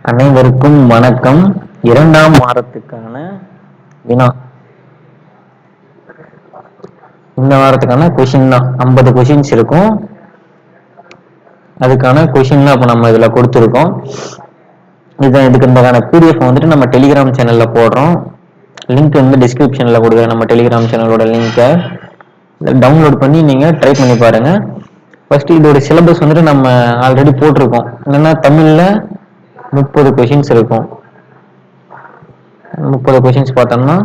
அனைவருக்கும் வணக்கம். இரண்டாம் வாரத்துக்கான வினா. இந்த வாரத்துக்கான கொஷின் தான். 50 கொஷின்ஸ் இருக்கும். அதுக்கான கொஷின் தான் இப்போ நம்ம இதில் கொடுத்துருக்கோம். இதுக்கு இந்த பிடிஎஃப் வந்துட்டு நம்ம டெலிகிராம் சேனலில் போடுறோம். லிங்க் வந்து டிஸ்கிரிப்ஷனில் கொடுக்குறேன். நம்ம டெலிகிராம் சேனலோட லிங்கை டவுன்லோட் பண்ணி நீங்கள் ட்ரை பண்ணி பாருங்கள். ஃபர்ஸ்ட் இதோட சிலபஸ் வந்துட்டு நம்ம ஆல்ரெடி போட்டிருக்கோம். என்னென்னா தமிழில் 30 கொஷின்ஸ் இருக்கும். 30 கொஷின்ஸ் பார்த்தோம்னா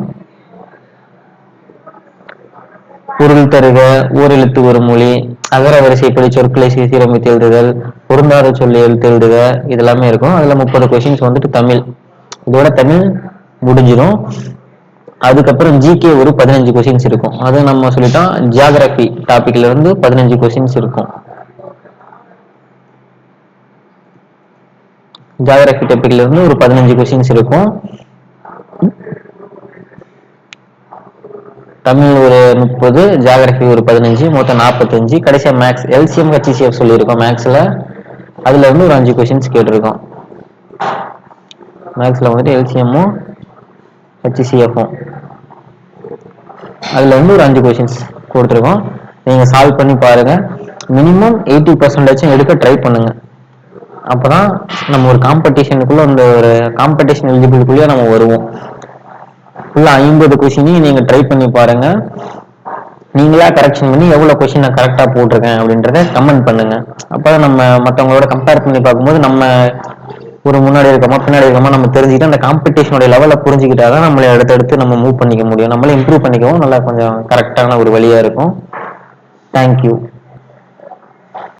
பொருள் தருக, ஓரெழுத்து ஒரு மொழி, அகர வரிசைப்படி சொற்களை சீரமைத்து எழுதுதல், பொருந்தாத சொல்லி எழுத்து எழுதுக, இதெல்லாமே இருக்கும். அதுல 30 கொஷின்ஸ் வந்துட்டு தமிழ். இதோட தமிழ் முடிஞ்சிடும். அதுக்கப்புறம் ஜிகே ஒரு 15 கொஷின்ஸ் இருக்கும். அது நம்ம சொல்லிட்டோம். ஜியாகிரபி டாபிக்ல இருந்து 15 கொஷின்ஸ் இருக்கும். ஜியாகிரபி டாபிக்ல இருந்து ஒரு 15 கொஷின்ஸ் இருக்கும். தமிழ் ஒரு 30, ஜியாகிரபி ஒரு 15, மொத்தம் 45. கடைசியா மேக்ஸ், எல்சிஎம் ஹெச்சிசிஎஃப் சொல்லியிருக்கோம். மேக்ஸ்ல அதுல இருந்து ஒரு 5 கொஷின்ஸ் கேட்டிருக்கோம். மேக்ஸ்ல வந்துட்டு எல்சிஎம்மும் ஹெச்சிசிஎஃப்பும் அதுல இருந்து ஒரு 5 கொஷின்ஸ் கொடுத்துருக்கோம். நீங்க சால்வ் பண்ணி பாருங்க. மினிமம் 80% எடுக்க ட்ரை பண்ணுங்க. அப்பதான் நம்ம ஒரு காம்படிஷனுக்குள்ள, அந்த ஒரு காம்படிஷன் எலிஜிபிலிட்டிக்குள்ளே நம்ம வருவோம். ஃபுல்லா 50 கொஷினையும் நீங்க ட்ரை பண்ணி பாருங்க. நீங்களா கரெக்ஷன் பண்ணி எவ்வளவு கொஷின் நான் கரெக்டா போட்டிருக்கேன் அப்படின்றத கமெண்ட் பண்ணுங்க. அப்பதான் நம்ம மற்றவங்களோட கம்பேர் பண்ணி பார்க்கும்போது நம்ம ஒரு முன்னாடி இருக்கோமா பின்னாடி இருக்கோமா நம்ம தெரிஞ்சுக்கிட்டு அந்த காம்படிஷனோட லெவலை புரிஞ்சுக்கிட்டாதான் நம்மளை அடுத்தடுத்து நம்ம மூவ் பண்ணிக்க முடியும். நம்மளே இம்ப்ரூவ் பண்ணிக்கவும் நல்லா கொஞ்சம் கரெக்டான ஒரு வழியா இருக்கும். தேங்க்யூ.